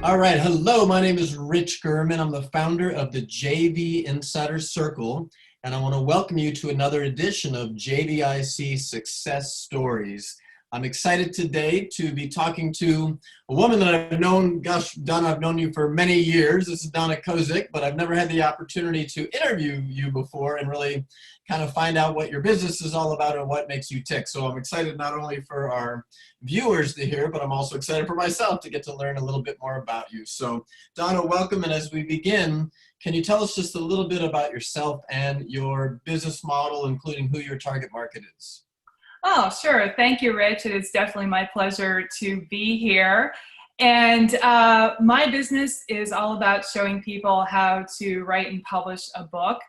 All right. Hello, my name is Rich Gurman. I'm the founder of the JV Insider Circle, and I want to welcome you to another edition of JVIC Success Stories. I'm excited today to be talking to a woman that I've known, gosh, Donna, I've known you for many years. This is Donna Kozik, but I've never had the opportunity to interview you before and really kind of find out what your business is all about and what makes you tick. So I'm excited not only for our viewers to hear, but I'm also excited for myself to get to learn a little bit more about you. So Donna, welcome. And as we begin, can you tell us just a little bit about yourself and your business model, including who your target market is? Oh, sure. Thank you, Rich. It is definitely my pleasure to be here. And my business is all about showing people how to write and publish a book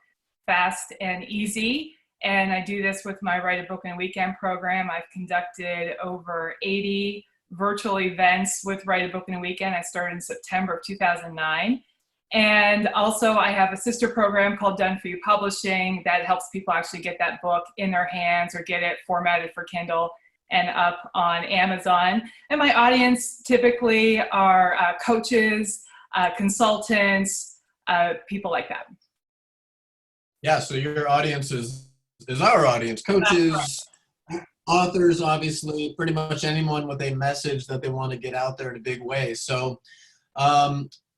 fast and easy. And I do this with my Write a Book in a Weekend program. I've conducted over 80 virtual events with Write a Book in a Weekend. I started in September of 2009. And also I have a sister program called Done For You Publishing that helps people actually get that book in their hands or get it formatted for Kindle and up on Amazon. And my audience typically are coaches, consultants, people like that. Yeah, so your audience is our audience, coaches, authors, obviously, pretty much anyone with a message that they want to get out there in a big way. So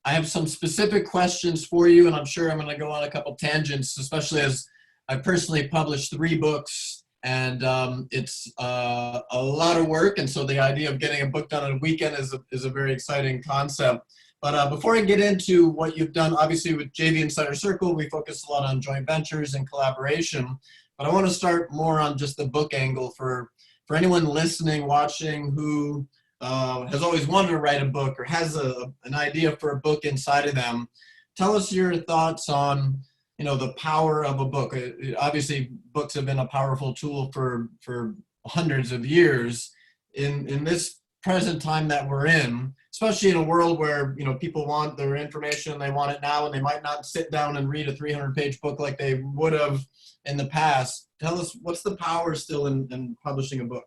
I have some specific questions for you, and I'm sure I'm going to go on a couple tangents, especially as I personally published 3 books, and it's a lot of work, and so the idea of getting a book done in a weekend is a very exciting concept. But before I get into what you've done, obviously with JV Insider Circle, we focus a lot on joint ventures and collaboration, but I want to start more on just the book angle for anyone listening, watching, who has always wanted to write a book or has an idea for a book inside of them. Tell us your thoughts on, the power of a book. Obviously, books have been a powerful tool for hundreds of years. In this present time that we're in, especially in a world where, people want their information, they want it now, and they might not sit down and read a 300-page book like they would have in the past. Tell us, what's the power still in publishing a book?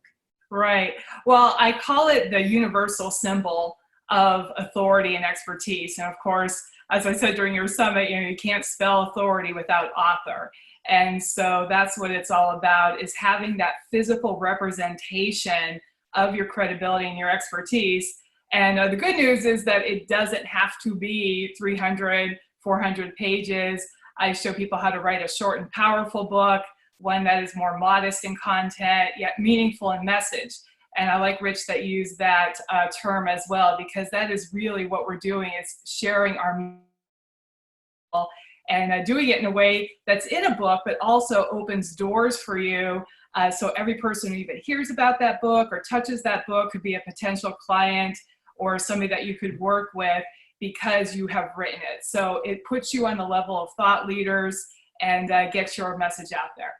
Right. Well, I call it the universal symbol of authority and expertise. And of course, as I said during your summit, you can't spell authority without author. And so that's what it's all about, is having that physical representation of your credibility and your expertise. And the good news is that it doesn't have to be 300, 400 pages. I show people how to write a short and powerful book, one that is more modest in content, yet meaningful in message. And I like, Rich, that you use that term as well, because that is really what we're doing, is sharing our and doing it in a way that's in a book, but also opens doors for you. So every person who even hears about that book or touches that book could be a potential client or somebody that you could work with because you have written it. So it puts you on the level of thought leaders and gets your message out there.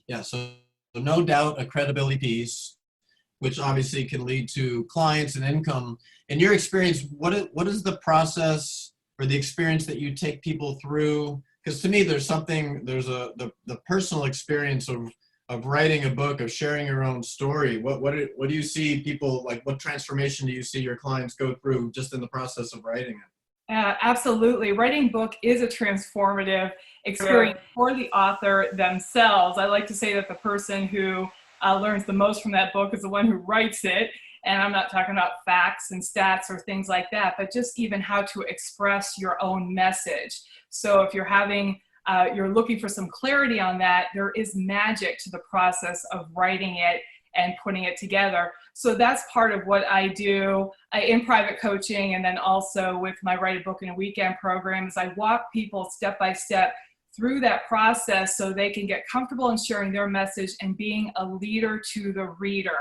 Yeah, so no doubt a credibility piece, which obviously can lead to clients and income. In your experience, what is the process or the experience that you take people through? Because to me, there's the personal experience of writing a book, of sharing your own story. What do you see people, like, what transformation do you see your clients go through just in the process of writing it? Absolutely. Writing a book is a transformative experience for the author themselves. I like to say that the person who learns the most from that book is the one who writes it. And I'm not talking about facts and stats or things like that, but just even how to express your own message. So if you're looking for some clarity on that, there is magic to the process of writing it and putting it together. So that's part of what I do in private coaching, and then also with my Write a Book in a Weekend program, is I walk people step by step through that process so they can get comfortable in sharing their message and being a leader to the reader,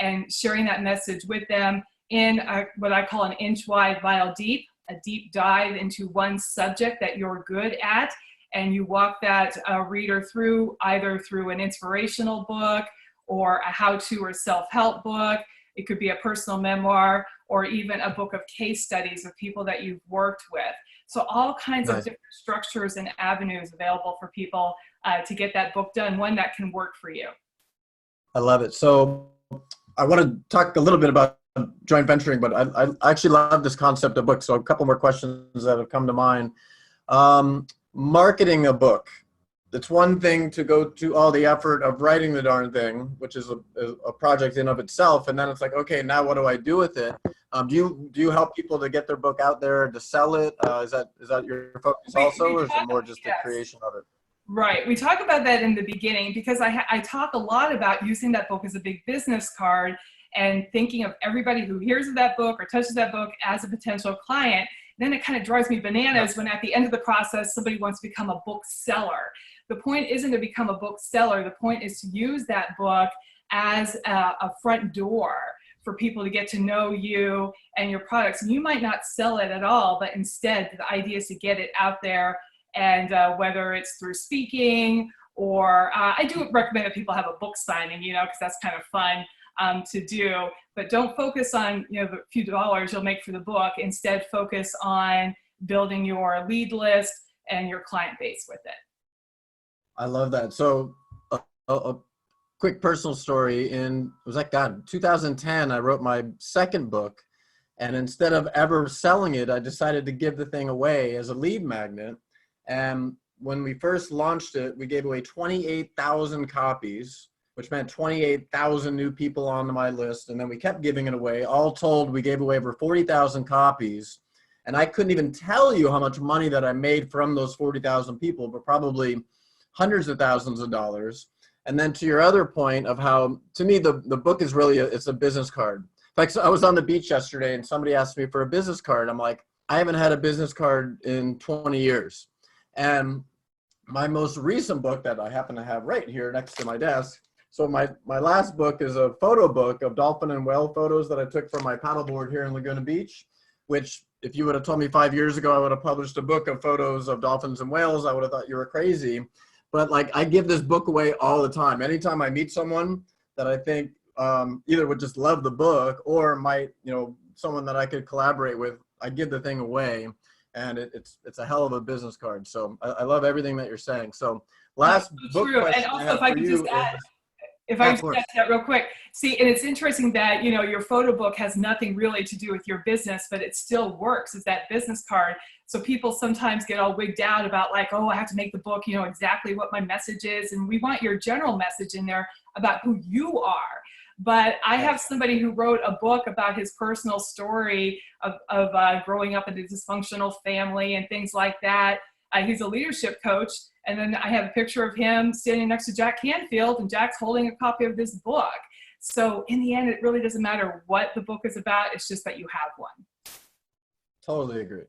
and sharing that message with them in what I call an inch wide, mile deep, a deep dive into one subject that you're good at. And you walk that reader through, either through an inspirational book or a how-to or self-help book. It could be a personal memoir or even a book of case studies of people that you've worked with. So all kinds of different structures and avenues available for people to get that book done, one that can work for you. I love it. So I want to talk a little bit about joint venturing, but I actually love this concept of books. So a couple more questions that have come to mind. Marketing a book. It's one thing to go to all the effort of writing the darn thing, which is a project in of itself, and then it's like, okay, now what do I do with it? Do you help people to get their book out there, to sell it? Is that your focus also, or is it more just the creation of it? Right. We talk about that in the beginning because I talk a lot about using that book as a big business card and thinking of everybody who hears of that book or touches that book as a potential client. Then it kind of drives me bananas when at the end of the process, somebody wants to become a bookseller. The point isn't to become a bookseller. The point is to use that book as a front door for people to get to know you and your products. And you might not sell it at all, but instead the idea is to get it out there. And whether it's through speaking or I do recommend that people have a book signing, because that's kind of fun to do. But don't focus on the few dollars you'll make for the book. Instead, focus on building your lead list and your client base with it. I love that. So a quick personal story. In 2010, I wrote my second book, and instead of ever selling it, I decided to give the thing away as a lead magnet. And when we first launched it, we gave away 28,000 copies, which meant 28,000 new people onto my list. And then we kept giving it away. All told, we gave away over 40,000 copies. And I couldn't even tell you how much money that I made from those 40,000 people, but probably hundreds of thousands of dollars. And then to your other point of how, to me, the book is really, it's a business card. In fact, so I was on the beach yesterday and somebody asked me for a business card. I'm like, I haven't had a business card in 20 years. And my most recent book that I happen to have right here next to my desk. So my last book is a photo book of dolphin and whale photos that I took from my paddleboard here in Laguna Beach, which if you would have told me 5 years ago, I would have published a book of photos of dolphins and whales, I would have thought you were crazy. But like, I give this book away all the time. Anytime I meet someone that I think either would just love the book or might, someone that I could collaborate with, I give the thing away. And it's a hell of a business card. So I love everything that you're saying. So last book question and also I have if I for could you just add, is, if I could add that real quick. See, and it's interesting that, your photo book has nothing really to do with your business, but it still works as that business card. So people sometimes get all wigged out about like, oh, I have to make the book, exactly what my message is. And we want your general message in there about who you are. But I have somebody who wrote a book about his personal story of growing up in a dysfunctional family and things like that. He's a leadership coach. And then I have a picture of him standing next to Jack Canfield, and Jack's holding a copy of this book. So in the end, it really doesn't matter what the book is about. It's just that you have one. Totally agree.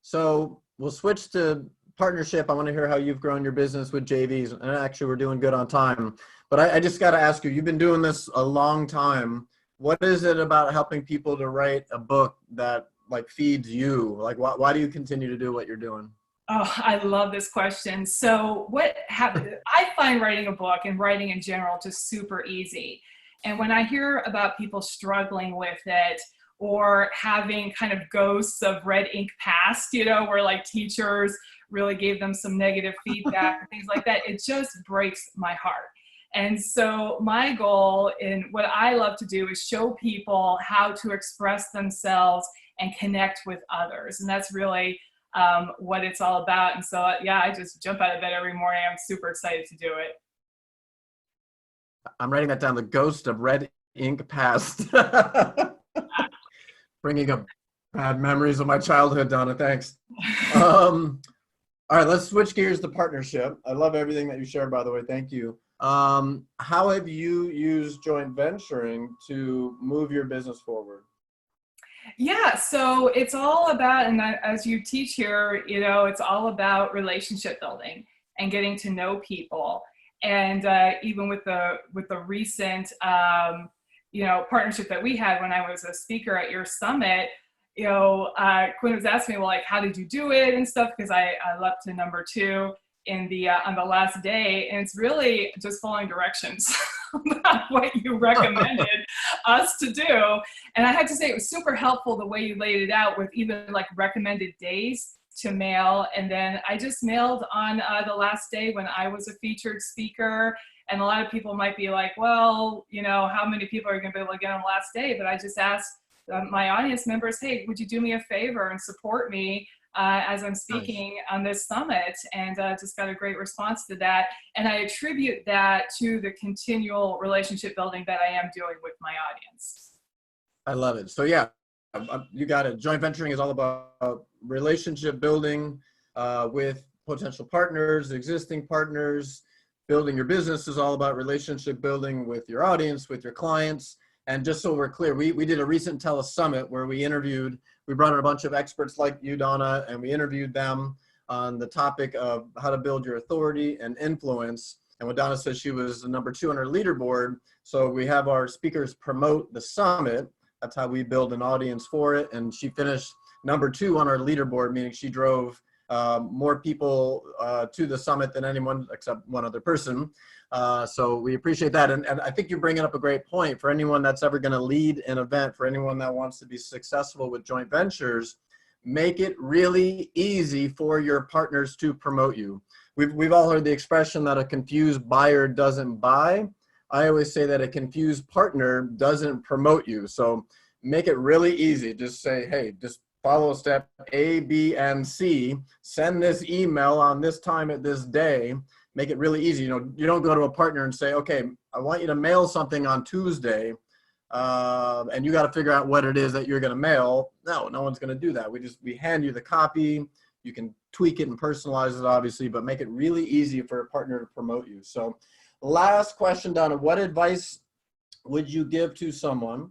So we'll switch to partnership. I want to hear how you've grown your business with JVs. And actually, we're doing good on time. But I just got to ask you, you've been doing this a long time. What is it about helping people to write a book that like feeds you? Like, why do you continue to do what you're doing? Oh, I love this question. So what happened? I find writing a book and writing in general just super easy. And when I hear about people struggling with it or having kind of ghosts of red ink past, where like teachers really gave them some negative feedback and things like that, it just breaks my heart. And so my goal in what I love to do is show people how to express themselves and connect with others. And that's really what it's all about. And so, I just jump out of bed every morning. I'm super excited to do it. I'm writing that down, the ghost of red ink past. Bringing up bad memories of my childhood, Donna, thanks. All right, let's switch gears to partnership. I love everything that you shared, by the way, thank you. How have you used joint venturing to move your business forward? Yeah, so it's all about, and as you teach here, it's all about relationship building and getting to know people. And even with the recent, partnership that we had when I was a speaker at your summit, Quinn was asking me, well, like, how did you do it and stuff? Because I leapt to number 2 in the on the last day, and it's really just following directions about what you recommended us to do. And I had to say it was super helpful the way you laid it out with even like recommended days. to mail. And then I just mailed on the last day when I was a featured speaker. And a lot of people might be like, well, you know, how many people are going to be able to get on the last day? But I just asked my audience members, hey, would you do me a favor and support me as I'm speaking on this summit? And just got a great response to that. And I attribute that to the continual relationship building that I am doing with my audience. I love it. So yeah, you got it. Joint venturing is all about relationship building with potential partners, existing partners. Building your business is all about relationship building with your audience, with your clients. And just so we're clear, we did a recent telesummit where we brought in a bunch of experts like you, Donna, and we interviewed them on the topic of how to build your authority and influence. And what Donna says, she was the #2 on our leaderboard. So we have our speakers promote the summit. That's how we build an audience for it. And she finished #2 on our leaderboard, meaning she drove more people to the summit than anyone except one other person. So we appreciate that. And I think you're bringing up a great point for anyone that's ever going to lead an event, for anyone that wants to be successful with joint ventures. Make it really easy for your partners to promote you. We've all heard the expression that a confused buyer doesn't buy. I always say that a confused partner doesn't promote you. So make it really easy. Just say, hey, just follow step A, B, and C. Send this email on this time at this day. Make it really easy. You know, you don't go to a partner and say, okay, I want you to mail something on Tuesday, and you got to figure out what it is that you're going to mail. No one's going to do that. We hand you the copy. You can tweak it and personalize it, obviously, but make it really easy for a partner to promote you. So last question, Donna, what advice would you give to someone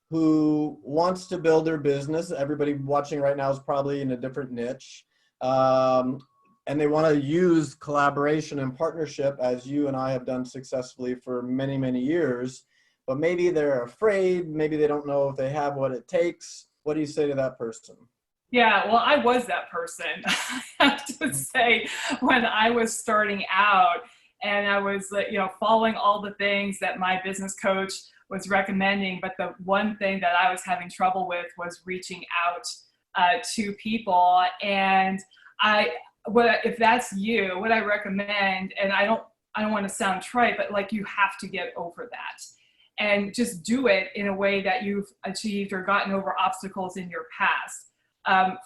who wants to build their business? Everybody watching right now is probably in a different niche. And they want to use collaboration and partnership, as you and I have done successfully for many, many years, but maybe they're afraid, maybe they don't know if they have what it takes. What do you say to that person? Yeah, well, I was that person, I have to say, when I was starting out, and I was, you know, following all the things that my business coach was recommending, but the one thing that I was having trouble with was reaching out to people. And if that's you, what I recommend, and I don't want to sound trite, but like, you have to get over that and just do it in a way that you've achieved or gotten over obstacles in your past.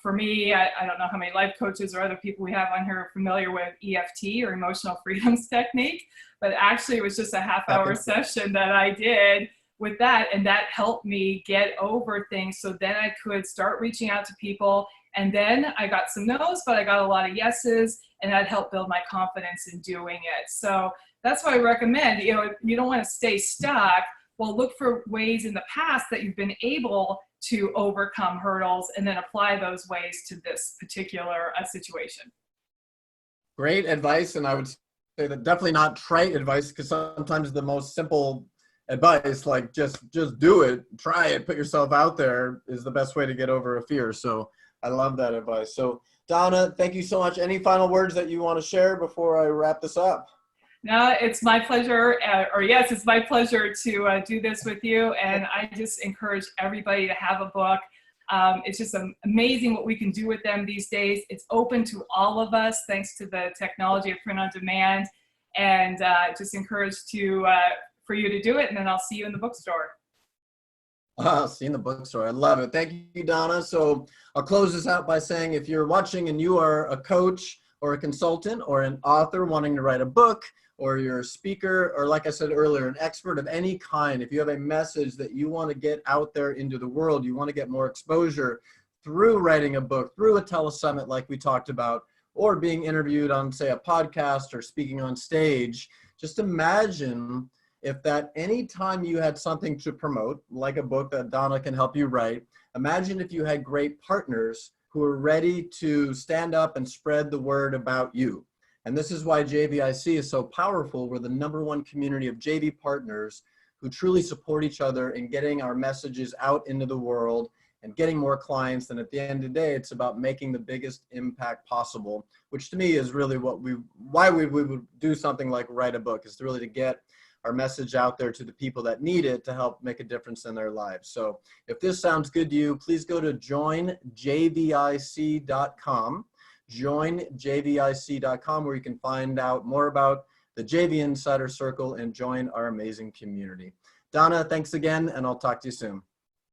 For me, I don't know how many life coaches or other people we have on here are familiar with EFT, or emotional freedoms technique, but actually it was just a half-hour session that I did with that, and that helped me get over things. So then I could start reaching out to people, and then I got some no's, but I got a lot of yeses, and that helped build my confidence in doing it. So that's why I recommend, you know, you don't want to stay stuck. Well, look for ways in the past that you've been able to overcome hurdles, and then apply those ways to this particular situation. Great advice. And I would say that definitely not trite advice, because sometimes the most simple advice, like just do it, try it, put yourself out there, is the best way to get over a fear. So I love that advice. So Donna, thank you so much. Any final words that you want to share before I wrap this up? No, it's my pleasure, yes, it's my pleasure to do this with you. And I just encourage everybody to have a book. It's just amazing what we can do with them these days. It's open to all of us thanks to the technology of print on demand. And just encourage for you to do it, and then I'll see you in the bookstore. See you in the bookstore. I love it. Thank you, Donna. So I'll close this out by saying, if you're watching and you are a coach or a consultant or an author wanting to write a book, or you're a speaker, or like I said earlier, an expert of any kind, if you have a message that you want to get out there into the world, you want to get more exposure through writing a book, through a telesummit like we talked about, or being interviewed on, say, a podcast or speaking on stage, just imagine if that any time you had something to promote, like a book that Donna can help you write, imagine if you had great partners who are ready to stand up and spread the word about you. And this is why JVIC is so powerful. We're the #1 community of JV partners who truly support each other in getting our messages out into the world and getting more clients. And at the end of the day, it's about making the biggest impact possible, which to me is really why we would do something like write a book, is to really to get our message out there to the people that need it to help make a difference in their lives. So if this sounds good to you, please go to joinjvic.com. joinjvic.com, where you can find out more about the JV Insider Circle and join our amazing community. Donna, thanks again, and I'll talk to you soon.